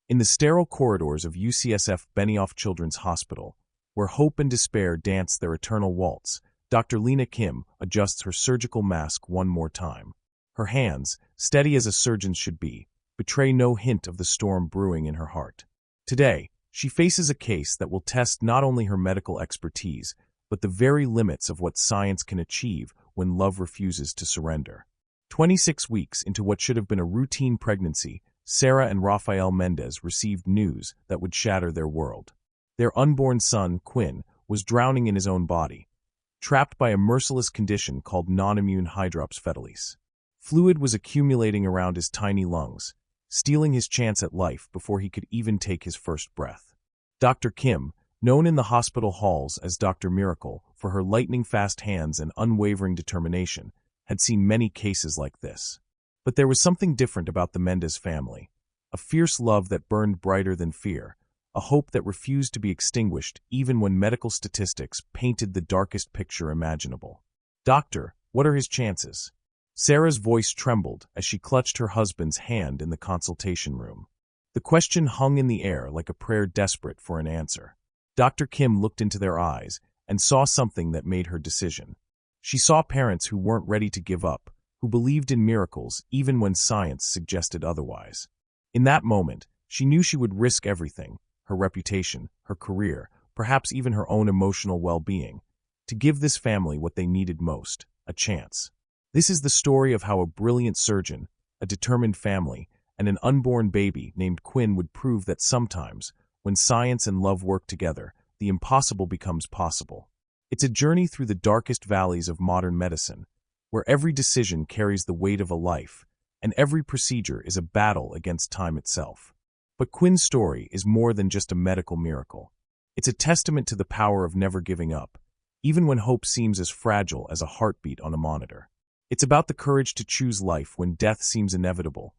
In the sterile corridors of UCSF Benioff Children's Hospital, where hope and despair dance their eternal waltz, Dr. Lena Kim adjusts her surgical mask one more time. Her hands, steady as a surgeon's should be, betray no hint of the storm brewing in her heart. Today, she faces a case that will test not only her medical expertise, but the very limits of what science can achieve when love refuses to surrender. 26 weeks into what should have been a routine pregnancy, Sarah and Rafael Mendez received news that would shatter their world. Their unborn son, Quinn, was drowning in his own body, trapped by a merciless condition called non-immune hydrops fetalis. Fluid was accumulating around his tiny lungs, stealing his chance at life before he could even take his first breath. Dr. Kim, known in the hospital halls as Dr. Miracle for her lightning-fast hands and unwavering determination, had seen many cases like this. But there was something different about the Mendez family, a fierce love that burned brighter than fear, a hope that refused to be extinguished even when medical statistics painted the darkest picture imaginable. "Doctor, what are his chances?" Sarah's voice trembled as she clutched her husband's hand in the consultation room. The question hung in the air like a prayer desperate for an answer. Dr. Kim looked into their eyes and saw something that made her decision. She saw parents who weren't ready to give up, who believed in miracles even when science suggested otherwise. In that moment, she knew she would risk everything, her reputation, her career, perhaps even her own emotional well-being, to give this family what they needed most, a chance. This is the story of how a brilliant surgeon, a determined family, and an unborn baby named Quinn would prove that sometimes, when science and love work together, the impossible becomes possible. It's a journey through the darkest valleys of modern medicine, where every decision carries the weight of a life, and every procedure is a battle against time itself. But Quinn's story is more than just a medical miracle. It's a testament to the power of never giving up, even when hope seems as fragile as a heartbeat on a monitor. It's about the courage to choose life when death seems inevitable,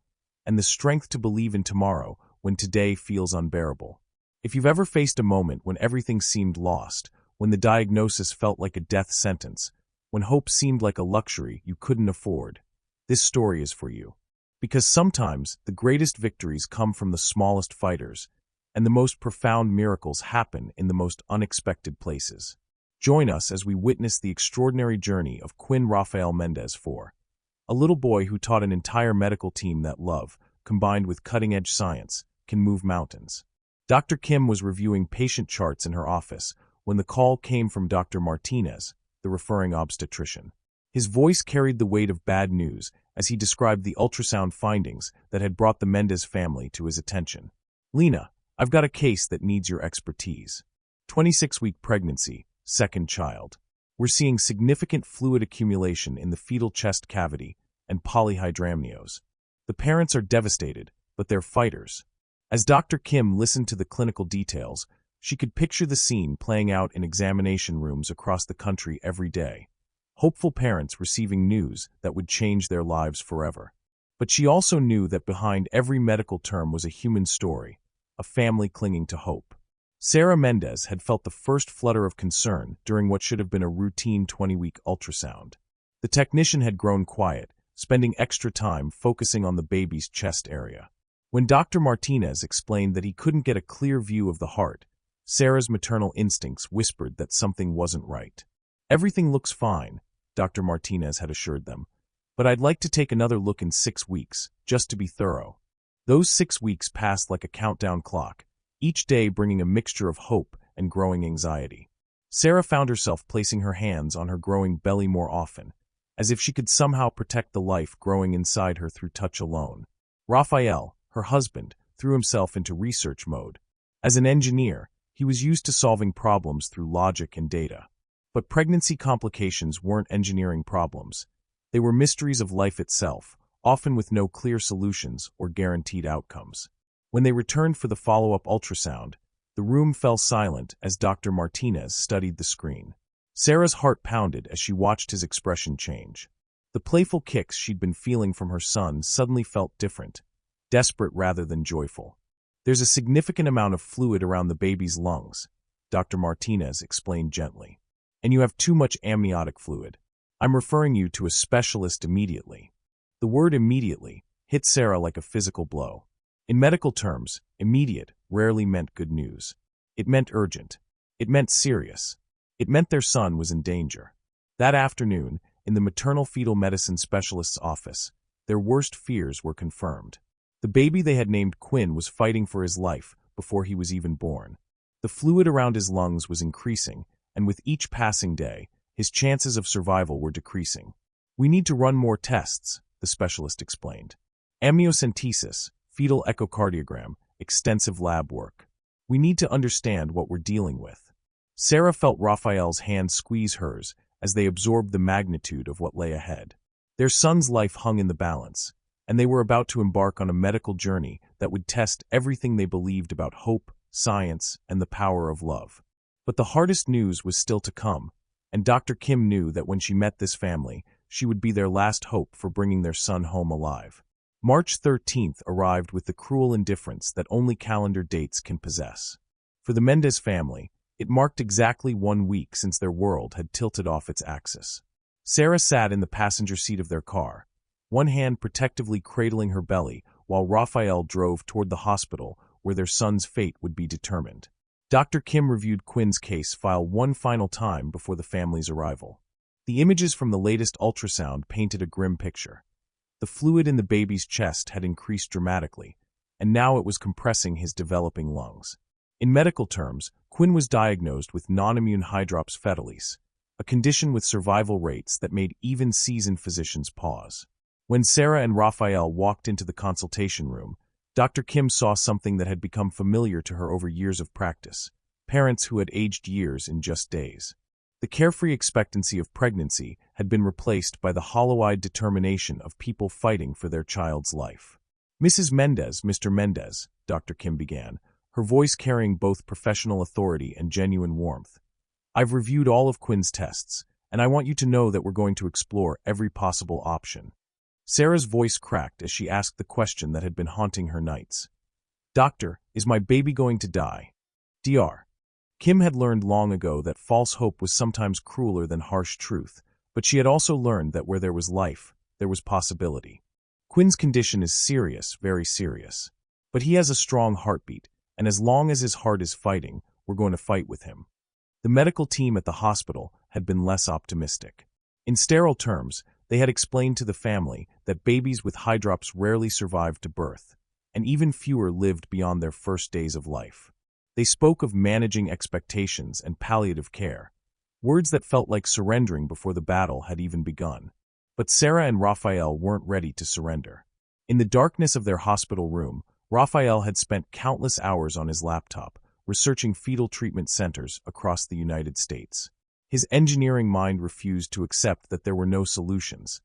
and the strength to believe in tomorrow when today feels unbearable. If you've ever faced a moment when everything seemed lost, when the diagnosis felt like a death sentence, when hope seemed like a luxury you couldn't afford, this story is for you. Because sometimes the greatest victories come from the smallest fighters, and the most profound miracles happen in the most unexpected places. Join us as we witness the extraordinary journey of Quinn Rafael Mendez IV, a little boy who taught an entire medical team that love, combined with cutting-edge science, can move mountains. Dr. Kim was reviewing patient charts in her office when the call came from Dr. Martinez, the referring obstetrician. His voice carried the weight of bad news as he described the ultrasound findings that had brought the Mendez family to his attention. "Lena, I've got a case that needs your expertise. 26-week pregnancy, second child. We're seeing significant fluid accumulation in the fetal chest cavity and polyhydramnios. The parents are devastated, but they're fighters." As Dr. Kim listened to the clinical details, she could picture the scene playing out in examination rooms across the country every day. Hopeful parents receiving news that would change their lives forever. But she also knew that behind every medical term was a human story, a family clinging to hope. Sarah Mendez had felt the first flutter of concern during what should have been a routine 20-week ultrasound. The technician had grown quiet, spending extra time focusing on the baby's chest area. When Dr. Martinez explained that he couldn't get a clear view of the heart, Sarah's maternal instincts whispered that something wasn't right. "Everything looks fine," Dr. Martinez had assured them, "but I'd like to take another look in 6 weeks, just to be thorough." Those 6 weeks passed like a countdown clock, each day bringing a mixture of hope and growing anxiety. Sarah found herself placing her hands on her growing belly more often, as if she could somehow protect the life growing inside her through touch alone. Rafael, her husband, threw himself into research mode. As an engineer, he was used to solving problems through logic and data. But pregnancy complications weren't engineering problems. They were mysteries of life itself, often with no clear solutions or guaranteed outcomes. When they returned for the follow-up ultrasound, the room fell silent as Dr. Martinez studied the screen. Sarah's heart pounded as she watched his expression change. The playful kicks she'd been feeling from her son suddenly felt different, desperate rather than joyful. "There's a significant amount of fluid around the baby's lungs," Dr. Martinez explained gently. "And you have too much amniotic fluid. I'm referring you to a specialist immediately." The word "immediately" hit Sarah like a physical blow. In medical terms, immediate rarely meant good news. It meant urgent. It meant serious. It meant their son was in danger. That afternoon, in the maternal fetal medicine specialist's office, their worst fears were confirmed. The baby they had named Quinn was fighting for his life before he was even born. The fluid around his lungs was increasing, and with each passing day, his chances of survival were decreasing. "We need to run more tests," the specialist explained. "Amniocentesis, fetal echocardiogram, extensive lab work. We need to understand what we're dealing with." Sarah felt Raphael's hand squeeze hers as they absorbed the magnitude of what lay ahead. Their son's life hung in the balance, and they were about to embark on a medical journey that would test everything they believed about hope, science, and the power of love. But the hardest news was still to come, and Dr. Kim knew that when she met this family, she would be their last hope for bringing their son home alive. March 13th arrived with the cruel indifference that only calendar dates can possess. For the Mendez family, it marked exactly 1 week since their world had tilted off its axis. Sarah sat in the passenger seat of their car, one hand protectively cradling her belly while Raphael drove toward the hospital where their son's fate would be determined. Dr. Kim reviewed Quinn's case file one final time before the family's arrival. The images from the latest ultrasound painted a grim picture. The fluid in the baby's chest had increased dramatically, and now it was compressing his developing lungs. In medical terms, Quinn was diagnosed with non-immune hydrops fetalis, a condition with survival rates that made even seasoned physicians pause. When Sarah and Raphael walked into the consultation room, Dr. Kim saw something that had become familiar to her over years of practice: parents who had aged years in just days. The carefree expectancy of pregnancy had been replaced by the hollow-eyed determination of people fighting for their child's life. "Mrs. Mendez, Mr. Mendez," Dr. Kim began, her voice carrying both professional authority and genuine warmth. "I've reviewed all of Quinn's tests, and I want you to know that we're going to explore every possible option." Sarah's voice cracked as she asked the question that had been haunting her nights. "Doctor, is my baby going to die?" Dr. Kim had learned long ago that false hope was sometimes crueler than harsh truth, but she had also learned that where there was life, there was possibility. "Quinn's condition is serious, very serious. But he has a strong heartbeat, and as long as his heart is fighting, we're going to fight with him." The medical team at the hospital had been less optimistic. In sterile terms, they had explained to the family that babies with hydrops rarely survived to birth, and even fewer lived beyond their first days of life. They spoke of managing expectations and palliative care, words that felt like surrendering before the battle had even begun. But Sarah and Raphael weren't ready to surrender. In the darkness of their hospital room, Raphael had spent countless hours on his laptop, researching fetal treatment centers across the United States. His engineering mind refused to accept that there were no solutions.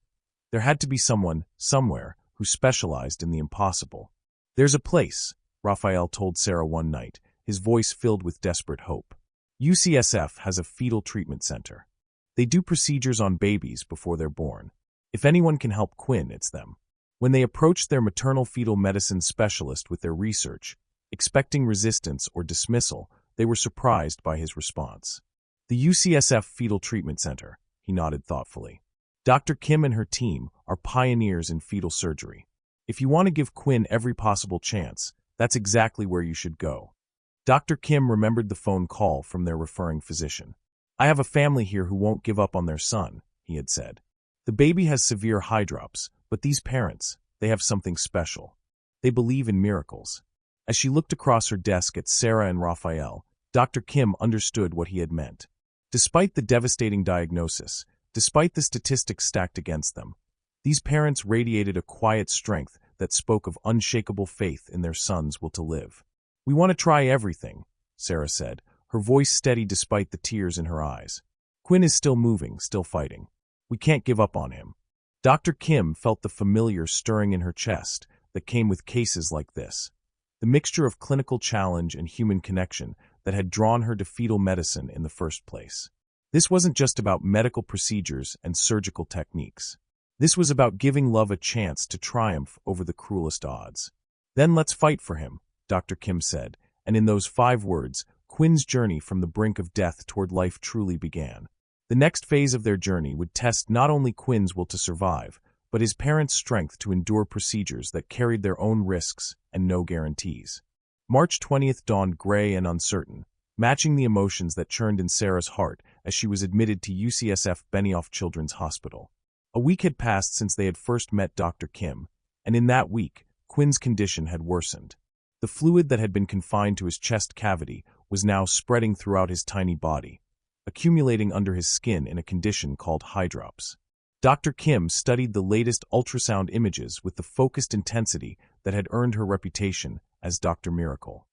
There had to be someone, somewhere, who specialized in the impossible. "There's a place," Raphael told Sarah one night, his voice filled with desperate hope. "UCSF has a fetal treatment center. They do procedures on babies before they're born. If anyone can help Quinn, it's them." When they approached their maternal fetal medicine specialist with their research, expecting resistance or dismissal, they were surprised by his response. "The UCSF Fetal Treatment Center," he nodded thoughtfully. "Dr. Kim and her team are pioneers in fetal surgery. If you want to give Quinn every possible chance, that's exactly where you should go." Dr. Kim remembered the phone call from their referring physician. "I have a family here who won't give up on their son," he had said. "The baby has severe hydrops, but these parents, they have something special. They believe in miracles." As she looked across her desk at Sarah and Raphael, Dr. Kim understood what he had meant. Despite the devastating diagnosis, despite the statistics stacked against them, these parents radiated a quiet strength that spoke of unshakable faith in their son's will to live. "We want to try everything," Sarah said, her voice steady despite the tears in her eyes. "Quinn is still moving, still fighting. We can't give up on him." Dr. Kim felt the familiar stirring in her chest that came with cases like this, the mixture of clinical challenge and human connection that had drawn her to fetal medicine in the first place. This wasn't just about medical procedures and surgical techniques. This was about giving love a chance to triumph over the cruelest odds. "Then let's fight for him," Dr. Kim said, and in those 5 words, Quinn's journey from the brink of death toward life truly began. The next phase of their journey would test not only Quinn's will to survive, but his parents' strength to endure procedures that carried their own risks and no guarantees. March 20th dawned gray and uncertain, matching the emotions that churned in Sarah's heart as she was admitted to UCSF Benioff Children's Hospital. A week had passed since they had first met Dr. Kim, and in that week, Quinn's condition had worsened. The fluid that had been confined to his chest cavity was now spreading throughout his tiny body, accumulating under his skin in a condition called hydrops. Dr. Kim studied the latest ultrasound images with the focused intensity that had earned her reputation as Dr. Miracle.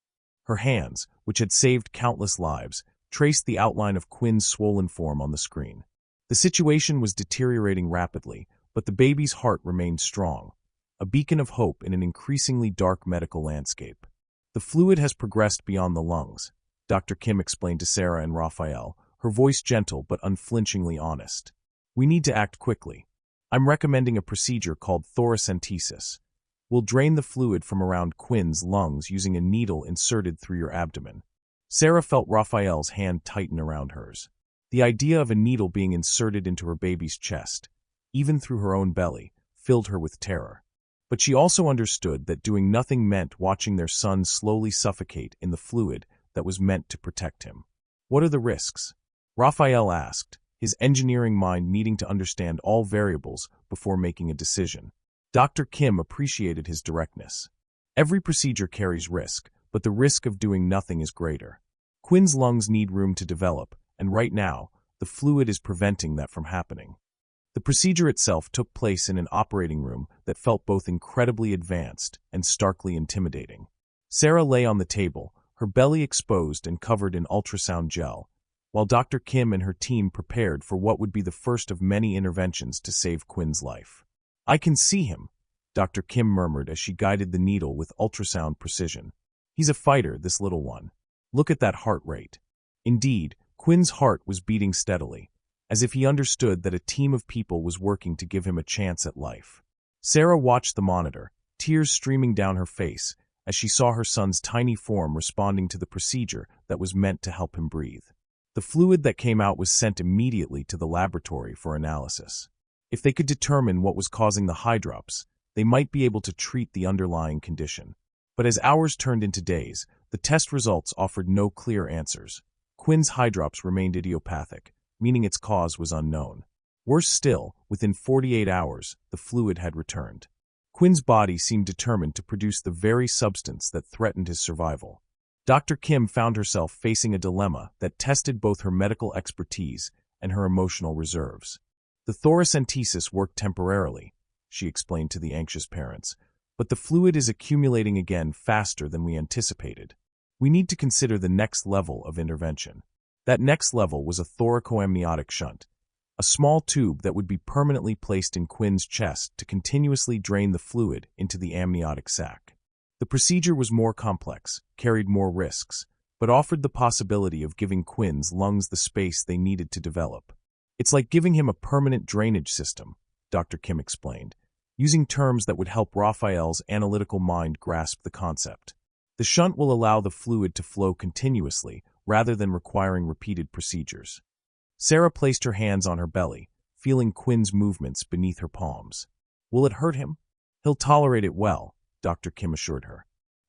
Her hands, which had saved countless lives, traced the outline of Quinn's swollen form on the screen. The situation was deteriorating rapidly, but the baby's heart remained strong, a beacon of hope in an increasingly dark medical landscape. The fluid has progressed beyond the lungs, Dr. Kim explained to Sarah and Raphael, her voice gentle but unflinchingly honest. We need to act quickly. I'm recommending a procedure called thoracentesis. We'll drain the fluid from around Quinn's lungs using a needle inserted through your abdomen. Sarah felt Raphael's hand tighten around hers. The idea of a needle being inserted into her baby's chest, even through her own belly, filled her with terror. But she also understood that doing nothing meant watching their son slowly suffocate in the fluid that was meant to protect him. What are the risks? Raphael asked, his engineering mind needing to understand all variables before making a decision. Dr. Kim appreciated his directness. Every procedure carries risk, but the risk of doing nothing is greater. Quinn's lungs need room to develop, and right now, the fluid is preventing that from happening. The procedure itself took place in an operating room that felt both incredibly advanced and starkly intimidating. Sarah lay on the table, her belly exposed and covered in ultrasound gel, while Dr. Kim and her team prepared for what would be the first of many interventions to save Quinn's life. I can see him, Dr. Kim murmured as she guided the needle with ultrasound precision. He's a fighter, this little one. Look at that heart rate. Indeed, Quinn's heart was beating steadily, as if he understood that a team of people was working to give him a chance at life. Sarah watched the monitor, tears streaming down her face, as she saw her son's tiny form responding to the procedure that was meant to help him breathe. The fluid that came out was sent immediately to the laboratory for analysis. If they could determine what was causing the hydrops, they might be able to treat the underlying condition. But as hours turned into days, the test results offered no clear answers. Quinn's hydrops remained idiopathic, meaning its cause was unknown. Worse still, within 48 hours, the fluid had returned. Quinn's body seemed determined to produce the very substance that threatened his survival. Dr. Kim found herself facing a dilemma that tested both her medical expertise and her emotional reserves. The thoracentesis worked temporarily, she explained to the anxious parents, but the fluid is accumulating again faster than we anticipated. We need to consider the next level of intervention. That next level was a thoracoamniotic shunt, a small tube that would be permanently placed in Quinn's chest to continuously drain the fluid into the amniotic sac. The procedure was more complex, carried more risks, but offered the possibility of giving Quinn's lungs the space they needed to develop. It's like giving him a permanent drainage system, Dr. Kim explained, using terms that would help Raphael's analytical mind grasp the concept. The shunt will allow the fluid to flow continuously rather than requiring repeated procedures. Sarah placed her hands on her belly, feeling Quinn's movements beneath her palms. Will it hurt him? He'll tolerate it well, Dr. Kim assured her.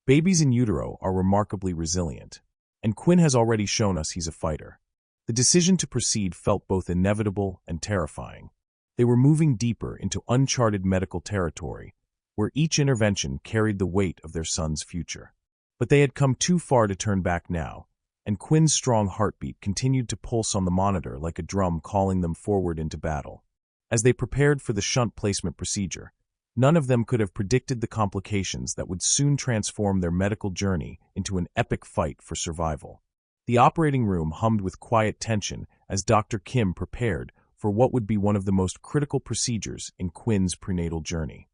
Babies in utero are remarkably resilient, and Quinn has already shown us he's a fighter. The decision to proceed felt both inevitable and terrifying. They were moving deeper into uncharted medical territory, where each intervention carried the weight of their son's future. But they had come too far to turn back now, and Quinn's strong heartbeat continued to pulse on the monitor like a drum calling them forward into battle. As they prepared for the shunt placement procedure, none of them could have predicted the complications that would soon transform their medical journey into an epic fight for survival. The operating room hummed with quiet tension as Dr. Kim prepared for what would be one of the most critical procedures in Quinn's prenatal journey.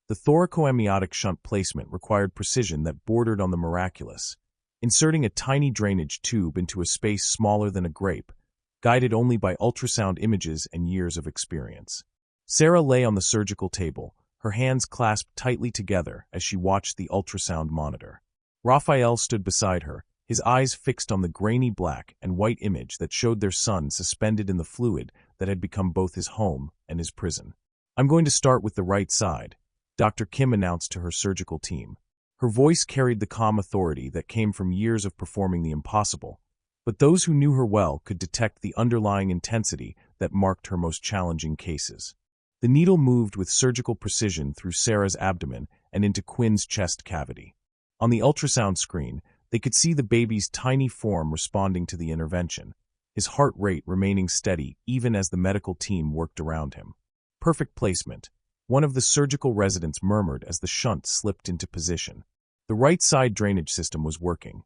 The thoracoamniotic shunt placement required precision that bordered on the miraculous, inserting a tiny drainage tube into a space smaller than a grape, guided only by ultrasound images and years of experience. Sarah lay on the surgical table, her hands clasped tightly together as she watched the ultrasound monitor. Raphael stood beside her, his eyes fixed on the grainy black and white image that showed their son suspended in the fluid that had become both his home and his prison. "I'm going to start with the right side," Dr. Kim announced to her surgical team. Her voice carried the calm authority that came from years of performing the impossible, but those who knew her well could detect the underlying intensity that marked her most challenging cases. The needle moved with surgical precision through Sarah's abdomen and into Quinn's chest cavity. On the ultrasound screen, they could see the baby's tiny form responding to the intervention, his heart rate remaining steady even as the medical team worked around him. "Perfect placement," one of the surgical residents murmured as the shunt slipped into position. The right side drainage system was working.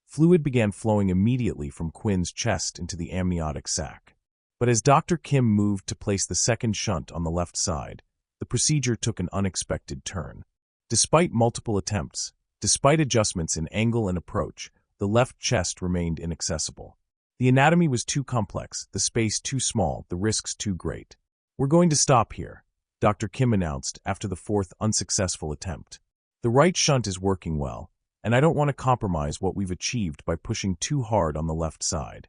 Fluid began flowing immediately from Quinn's chest into the amniotic sac. But as Dr. Kim moved to place the second shunt on the left side, the procedure took an unexpected turn. Despite multiple attempts, despite adjustments in angle and approach, the left chest remained inaccessible. The anatomy was too complex, the space too small, the risks too great. "We're going to stop here," Dr. Kim announced after the fourth unsuccessful attempt. "The right shunt is working well, and I don't want to compromise what we've achieved by pushing too hard on the left side."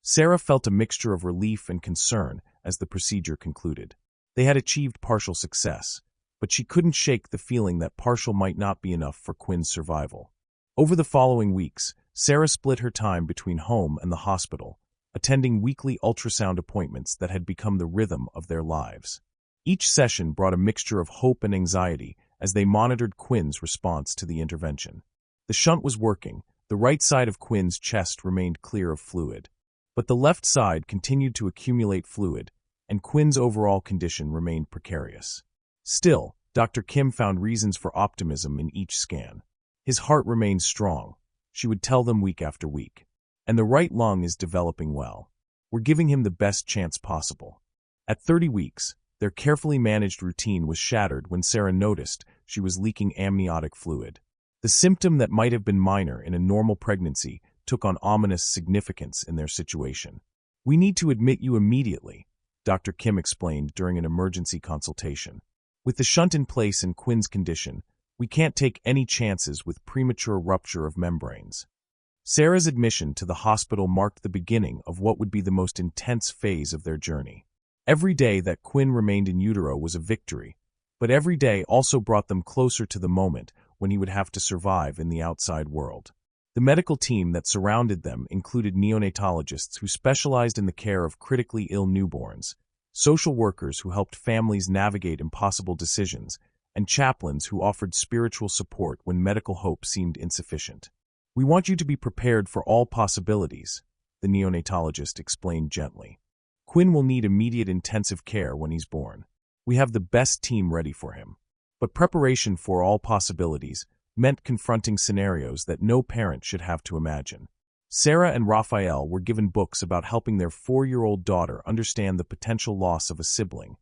Sarah felt a mixture of relief and concern as the procedure concluded. They had achieved partial success, but she couldn't shake the feeling that partial might not be enough for Quinn's survival. Over the following weeks, Sarah split her time between home and the hospital, attending weekly ultrasound appointments that had become the rhythm of their lives. Each session brought a mixture of hope and anxiety as they monitored Quinn's response to the intervention. The shunt was working, the right side of Quinn's chest remained clear of fluid. But the left side continued to accumulate fluid, and Quinn's overall condition remained precarious. Still, Dr. Kim found reasons for optimism in each scan. His heart remained strong, she would tell them week after week. And the right lung is developing well. We're giving him the best chance possible. At 30 weeks, their carefully managed routine was shattered when Sarah noticed she was leaking amniotic fluid. The symptom that might have been minor in a normal pregnancy took on ominous significance in their situation. "We need to admit you immediately," Dr. Kim explained during an emergency consultation. "With the shunt in place and Quinn's condition, we can't take any chances with premature rupture of membranes." Sarah's admission to the hospital marked the beginning of what would be the most intense phase of their journey. Every day that Quinn remained in utero was a victory, but every day also brought them closer to the moment when he would have to survive in the outside world. The medical team that surrounded them included neonatologists who specialized in the care of critically ill newborns, social workers who helped families navigate impossible decisions, and chaplains who offered spiritual support when medical hope seemed insufficient. "We want you to be prepared for all possibilities," the neonatologist explained gently. "Quinn will need immediate intensive care when he's born. We have the best team ready for him." But preparation for all possibilities meant confronting scenarios that no parent should have to imagine. Sarah and Raphael were given books about helping their 4-year-old daughter understand the potential loss of a sibling,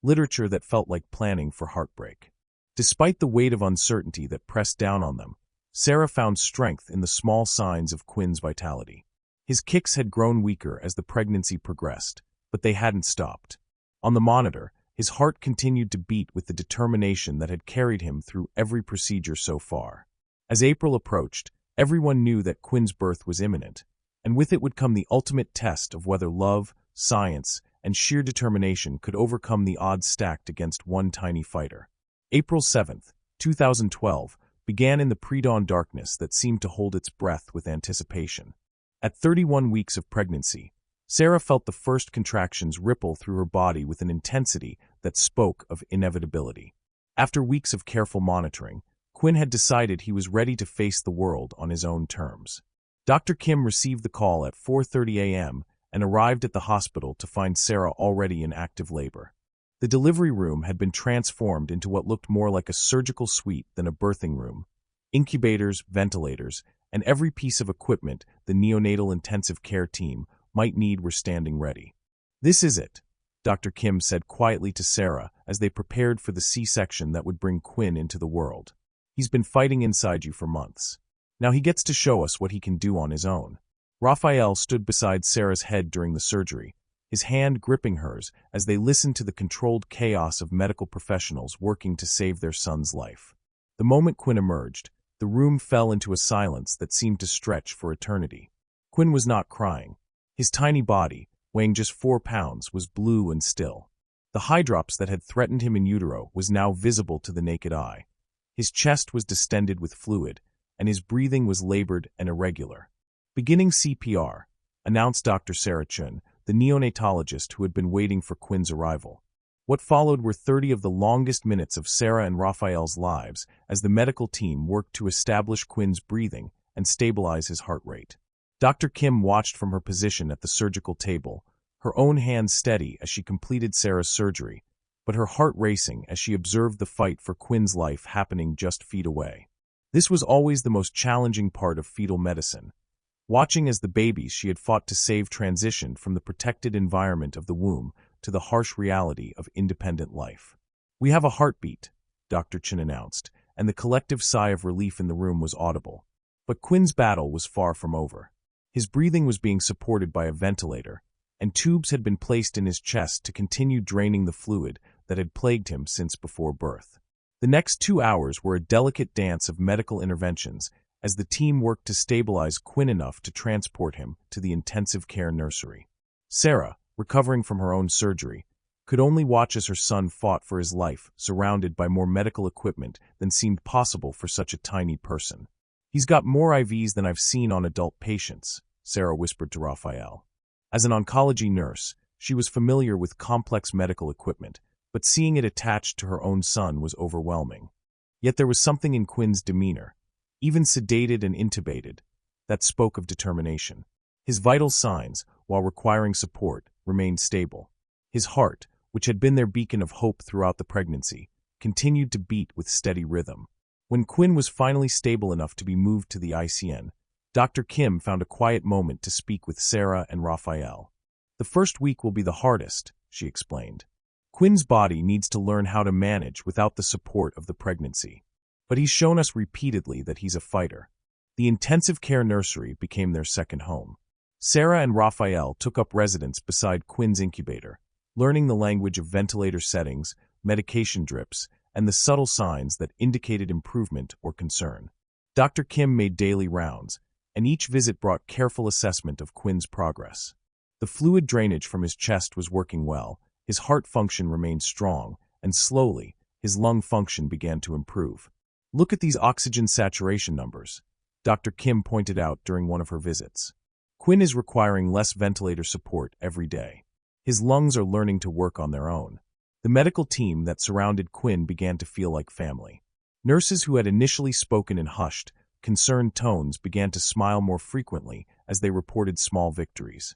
literature that felt like planning for heartbreak. Despite the weight of uncertainty that pressed down on them, Sarah found strength in the small signs of Quinn's vitality. His kicks had grown weaker as the pregnancy progressed, but they hadn't stopped. On the monitor, his heart continued to beat with the determination that had carried him through every procedure so far. As April approached, everyone knew that Quinn's birth was imminent, and with it would come the ultimate test of whether love, science, and sheer determination could overcome the odds stacked against one tiny fighter. April 7th, 2012, began in the pre-dawn darkness that seemed to hold its breath with anticipation. At 31 weeks of pregnancy, Sarah felt the first contractions ripple through her body with an intensity that spoke of inevitability. After weeks of careful monitoring, Quinn had decided he was ready to face the world on his own terms. Dr. Kim received the call at 4:30 a.m. and arrived at the hospital to find Sarah already in active labor. The delivery room had been transformed into what looked more like a surgical suite than a birthing room. Incubators, ventilators, and every piece of equipment the neonatal intensive care team might need were standing ready. "This is it," Dr. Kim said quietly to Sarah as they prepared for the C-section that would bring Quinn into the world. "He's been fighting inside you for months. Now he gets to show us what he can do on his own." Raphael stood beside Sarah's head during the surgery, his hand gripping hers as they listened to the controlled chaos of medical professionals working to save their son's life. The moment Quinn emerged, the room fell into a silence that seemed to stretch for eternity. Quinn was not crying. His tiny body, weighing just 4 pounds, was blue and still. The hydrops that had threatened him in utero was now visible to the naked eye. His chest was distended with fluid, and his breathing was labored and irregular. "Beginning CPR," announced Dr. Sarah Quinn, the neonatologist who had been waiting for Quinn's arrival. What followed were 30 of the longest minutes of Sarah and Raphael's lives as the medical team worked to establish Quinn's breathing and stabilize his heart rate. Dr. Kim watched from her position at the surgical table, her own hands steady as she completed Sarah's surgery, but her heart racing as she observed the fight for Quinn's life happening just feet away. This was always the most challenging part of fetal medicine, watching as the babies she had fought to save transitioned from the protected environment of the womb to the harsh reality of independent life. "We have a heartbeat," Dr. Quinn announced, and the collective sigh of relief in the room was audible. But Quinn's battle was far from over. His breathing was being supported by a ventilator, and tubes had been placed in his chest to continue draining the fluid that had plagued him since before birth. The next 2 hours were a delicate dance of medical interventions as the team worked to stabilize Quinn enough to transport him to the intensive care nursery. Sarah, recovering from her own surgery, could only watch as her son fought for his life, surrounded by more medical equipment than seemed possible for such a tiny person. "He's got more IVs than I've seen on adult patients," Sarah whispered to Raphael. As an oncology nurse, she was familiar with complex medical equipment, but seeing it attached to her own son was overwhelming. Yet there was something in Quinn's demeanor, even sedated and intubated, that spoke of determination. His vital signs, while requiring support, remained stable. His heart, which had been their beacon of hope throughout the pregnancy, continued to beat with steady rhythm. When Quinn was finally stable enough to be moved to the ICN, Dr. Kim found a quiet moment to speak with Sarah and Raphael. "The first week will be the hardest," she explained. "Quinn's body needs to learn how to manage without the support of the pregnancy. But he's shown us repeatedly that he's a fighter." The intensive care nursery became their second home. Sarah and Raphael took up residence beside Quinn's incubator, learning the language of ventilator settings, medication drips, and the subtle signs that indicated improvement or concern. Dr. Kim made daily rounds, and each visit brought careful assessment of Quinn's progress. The fluid drainage from his chest was working well, his heart function remained strong, and slowly, his lung function began to improve. "Look at these oxygen saturation numbers," Dr. Kim pointed out during one of her visits. "Quinn is requiring less ventilator support every day. His lungs are learning to work on their own." The medical team that surrounded Quinn began to feel like family. Nurses who had initially spoken in hushed, concerned tones began to smile more frequently as they reported small victories.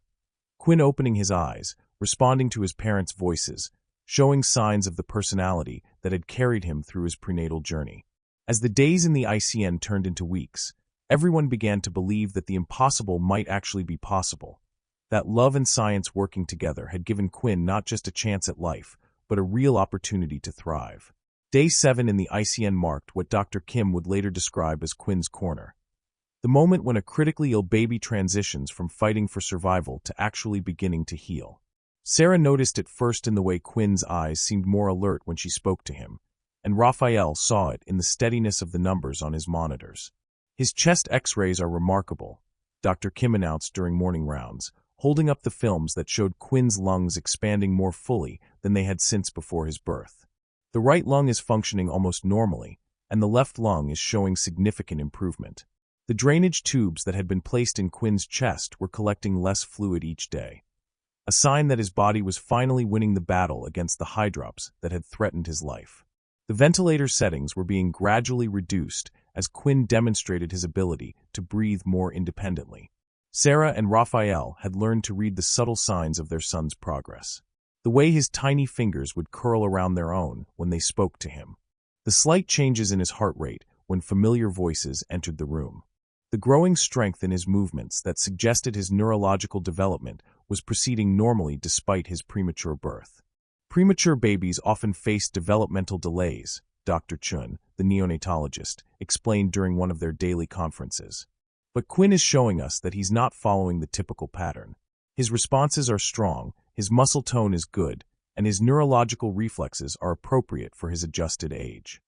Quinn opening his eyes, responding to his parents' voices, showing signs of the personality that had carried him through his prenatal journey. As the days in the ICN turned into weeks, everyone began to believe that the impossible might actually be possible. That love and science working together had given Quinn not just a chance at life, but a real opportunity to thrive. Day 7 in the ICN marked what Dr. Kim would later describe as Quinn's corner. The moment when a critically ill baby transitions from fighting for survival to actually beginning to heal. Sarah noticed it first in the way Quinn's eyes seemed more alert when she spoke to him, and Raphael saw it in the steadiness of the numbers on his monitors. "His chest X-rays are remarkable," Dr. Kim announced during morning rounds, holding up the films that showed Quinn's lungs expanding more fully than they had since before his birth. "The right lung is functioning almost normally, and the left lung is showing significant improvement." The drainage tubes that had been placed in Quinn's chest were collecting less fluid each day, a sign that his body was finally winning the battle against the hydrops that had threatened his life. The ventilator settings were being gradually reduced as Quinn demonstrated his ability to breathe more independently. Sarah and Raphael had learned to read the subtle signs of their son's progress. The way his tiny fingers would curl around their own when they spoke to him. The slight changes in his heart rate when familiar voices entered the room. The growing strength in his movements that suggested his neurological development was proceeding normally despite his premature birth. Premature babies often face developmental delays, Dr. Quinn, the neonatologist, explained during one of their daily conferences. But Quinn is showing us that he's not following the typical pattern. His responses are strong, his muscle tone is good, and his neurological reflexes are appropriate for his adjusted age.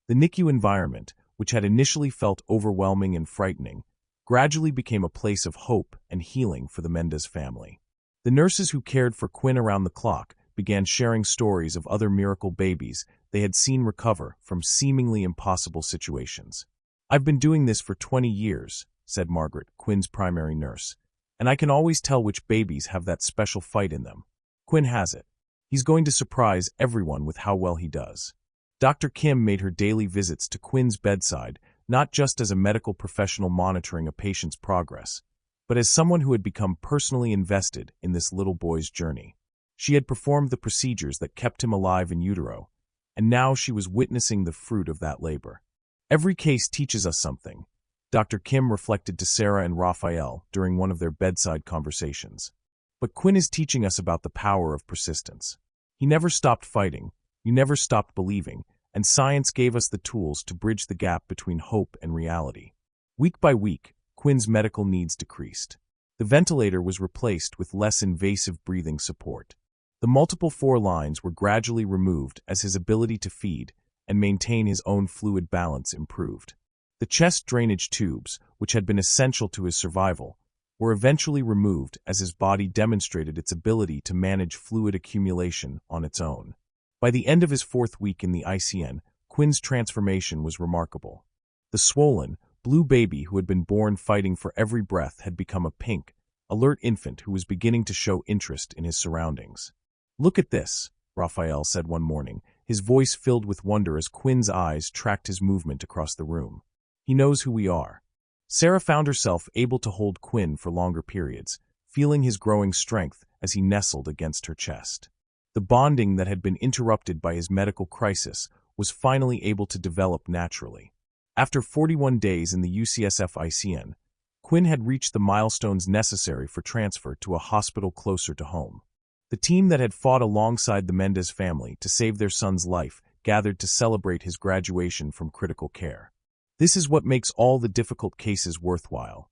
The NICU environment, which had initially felt overwhelming and frightening, gradually became a place of hope and healing for the Mendez family. The nurses who cared for Quinn around the clock began sharing stories of other miracle babies they had seen recover from seemingly impossible situations. "I've been doing this for 20 years, said Margaret, Quinn's primary nurse, "and I can always tell which babies have that special fight in them. Quinn has it. He's going to surprise everyone with how well he does." Dr. Kim made her daily visits to Quinn's bedside, not just as a medical professional monitoring a patient's progress, but as someone who had become personally invested in this little boy's journey. She had performed the procedures that kept him alive in utero, and now she was witnessing the fruit of that labor. "Every case teaches us something," Dr. Kim reflected to Sarah and Raphael during one of their bedside conversations. "But Quinn is teaching us about the power of persistence. He never stopped fighting, you never stopped believing, and science gave us the tools to bridge the gap between hope and reality." Week by week, Quinn's medical needs decreased. The ventilator was replaced with less invasive breathing support. The multiple 4 lines were gradually removed as his ability to feed and maintain his own fluid balance improved. The chest drainage tubes, which had been essential to his survival, were eventually removed as his body demonstrated its ability to manage fluid accumulation on its own. By the end of his 4th week in the ICN, Quinn's transformation was remarkable. The swollen, blue baby who had been born fighting for every breath had become a pink, alert infant who was beginning to show interest in his surroundings. "Look at this," Raphael said one morning, his voice filled with wonder as Quinn's eyes tracked his movement across the room. "He knows who we are." Sarah found herself able to hold Quinn for longer periods, feeling his growing strength as he nestled against her chest. The bonding that had been interrupted by his medical crisis was finally able to develop naturally. After 41 days in the UCSF ICN, Quinn had reached the milestones necessary for transfer to a hospital closer to home. The team that had fought alongside the Mendez family to save their son's life gathered to celebrate his graduation from critical care. "This is what makes all the difficult cases worthwhile,"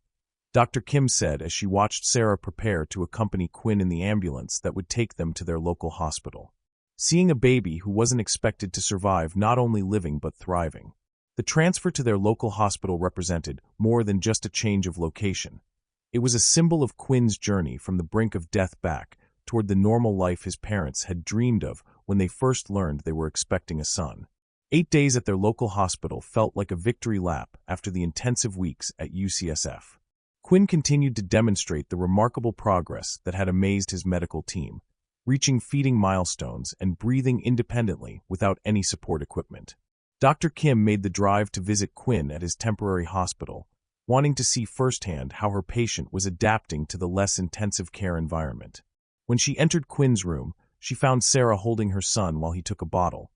Dr. Kim said as she watched Sarah prepare to accompany Quinn in the ambulance that would take them to their local hospital. Seeing a baby who wasn't expected to survive not only living but thriving. The transfer to their local hospital represented more than just a change of location. It was a symbol of Quinn's journey from the brink of death back toward the normal life his parents had dreamed of when they first learned they were expecting a son. 8 days at their local hospital felt like a victory lap after the intensive weeks at UCSF. Quinn continued to demonstrate the remarkable progress that had amazed his medical team, reaching feeding milestones and breathing independently without any support equipment. Dr. Kim made the drive to visit Quinn at his temporary hospital, wanting to see firsthand how her patient was adapting to the less intensive care environment. When she entered Quinn's room, she found Sarah holding her son while he took a bottle,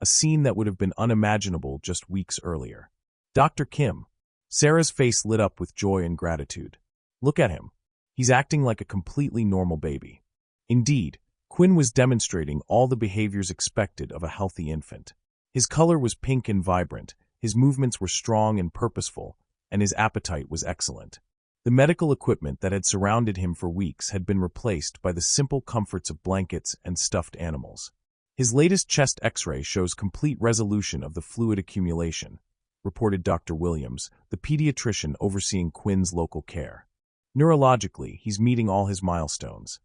a scene that would have been unimaginable just weeks earlier. "Dr. Kim." Sarah's face lit up with joy and gratitude. "Look at him. He's acting like a completely normal baby." Indeed, Quinn was demonstrating all the behaviors expected of a healthy infant. His color was pink and vibrant, his movements were strong and purposeful, and his appetite was excellent. The medical equipment that had surrounded him for weeks had been replaced by the simple comforts of blankets and stuffed animals. His latest chest X-ray shows complete resolution of the fluid accumulation, reported Dr. Williams, the pediatrician overseeing Quinn's local care. "Neurologically, he's meeting all his milestones.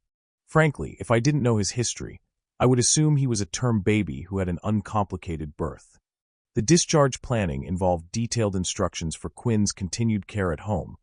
Frankly, if I didn't know his history, I would assume he was a term baby who had an uncomplicated birth." The discharge planning involved detailed instructions for Quinn's continued care at home,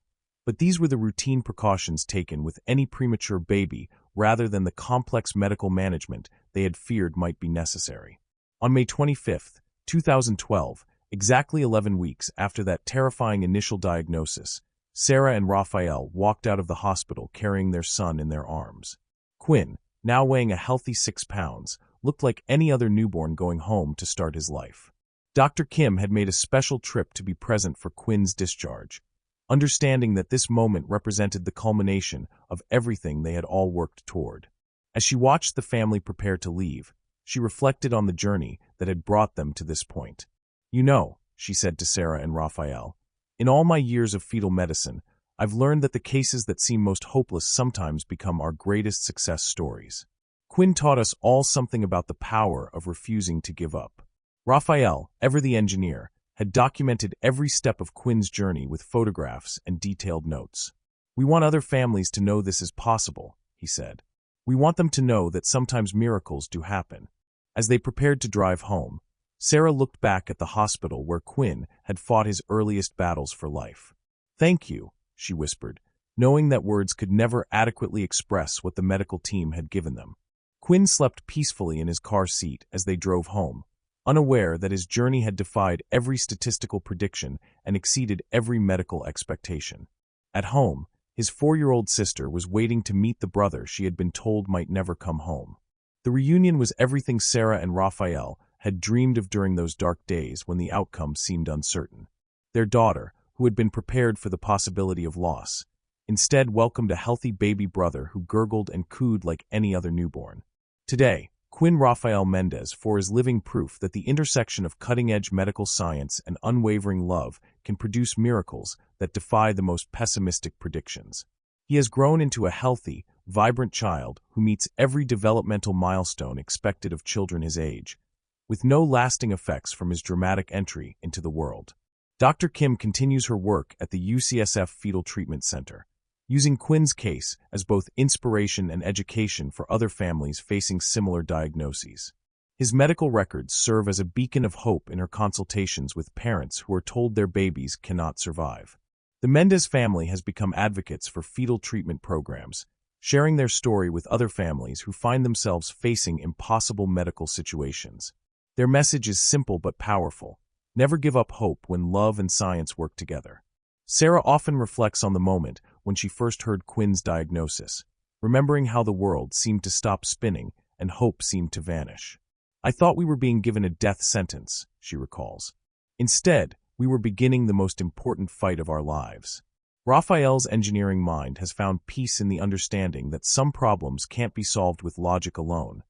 but these were the routine precautions taken with any premature baby rather than the complex medical management they had feared might be necessary. On May 25, 2012, exactly 11 weeks after that terrifying initial diagnosis, Sarah and Raphael walked out of the hospital carrying their son in their arms. Quinn, now weighing a healthy 6 pounds, looked like any other newborn going home to start his life. Dr. Kim had made a special trip to be present for Quinn's discharge, understanding that this moment represented the culmination of everything they had all worked toward. As she watched the family prepare to leave, she reflected on the journey that had brought them to this point. "You know," she said to Sarah and Raphael, "in all my years of fetal medicine, I've learned that the cases that seem most hopeless sometimes become our greatest success stories. Quinn taught us all something about the power of refusing to give up." Raphael, ever the engineer, had documented every step of Quinn's journey with photographs and detailed notes. "We want other families to know this is possible," he said. We want them to know that sometimes miracles do happen. As they prepared to drive home, Sarah looked back at the hospital where Quinn had fought his earliest battles for life. "Thank you," she whispered, knowing that words could never adequately express what the medical team had given them. Quinn slept peacefully in his car seat as they drove home, unaware that his journey had defied every statistical prediction and exceeded every medical expectation. At home, his 4-year-old sister was waiting to meet the brother she had been told might never come home. The reunion was everything Sarah and Raphael had dreamed of during those dark days when the outcome seemed uncertain. Their daughter, who had been prepared for the possibility of loss, instead welcomed a healthy baby brother who gurgled and cooed like any other newborn. Today, Quinn Rafael Mendez is living proof that the intersection of cutting-edge medical science and unwavering love can produce miracles that defy the most pessimistic predictions. He has grown into a healthy, vibrant child who meets every developmental milestone expected of children his age, with no lasting effects from his dramatic entry into the world. Dr. Kim continues her work at the UCSF Fetal Treatment Center, using Quinn's case as both inspiration and education for other families facing similar diagnoses. His medical records serve as a beacon of hope in her consultations with parents who are told their babies cannot survive. The Mendez family has become advocates for fetal treatment programs, sharing their story with other families who find themselves facing impossible medical situations. Their message is simple but powerful: never give up hope when love and science work together. Sarah often reflects on the moment when she first heard Quinn's diagnosis, remembering how the world seemed to stop spinning and hope seemed to vanish. "I thought we were being given a death sentence," she recalls. "Instead, we were beginning the most important fight of our lives." Raphael's engineering mind has found peace in the understanding that some problems can't be solved with logic alone.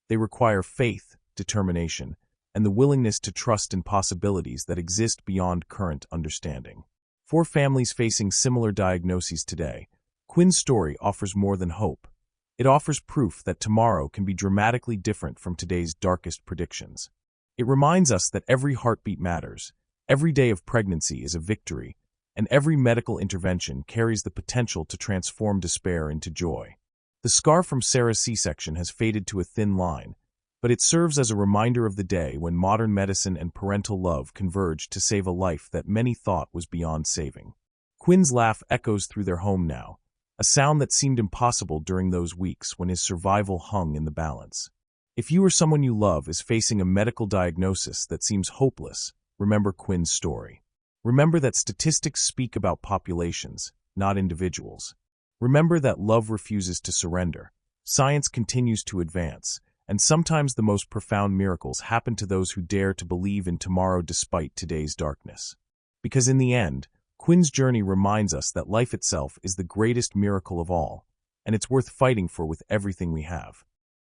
They require faith, determination, and the willingness to trust in possibilities that exist beyond current understanding. For families facing similar diagnoses today, Quinn's story offers more than hope. It offers proof that tomorrow can be dramatically different from today's darkest predictions. It reminds us that every heartbeat matters, every day of pregnancy is a victory, and every medical intervention carries the potential to transform despair into joy. The scar from Sarah's C-section has faded to a thin line, but it serves as a reminder of the day when modern medicine and parental love converged to save a life that many thought was beyond saving. Quinn's laugh echoes through their home now, a sound that seemed impossible during those weeks when his survival hung in the balance. If you or someone you love is facing a medical diagnosis that seems hopeless, remember Quinn's story. Remember that statistics speak about populations, not individuals. Remember that love refuses to surrender, science continues to advance, and sometimes the most profound miracles happen to those who dare to believe in tomorrow despite today's darkness. Because in the end, Quinn's journey reminds us that life itself is the greatest miracle of all, and it's worth fighting for with everything we have.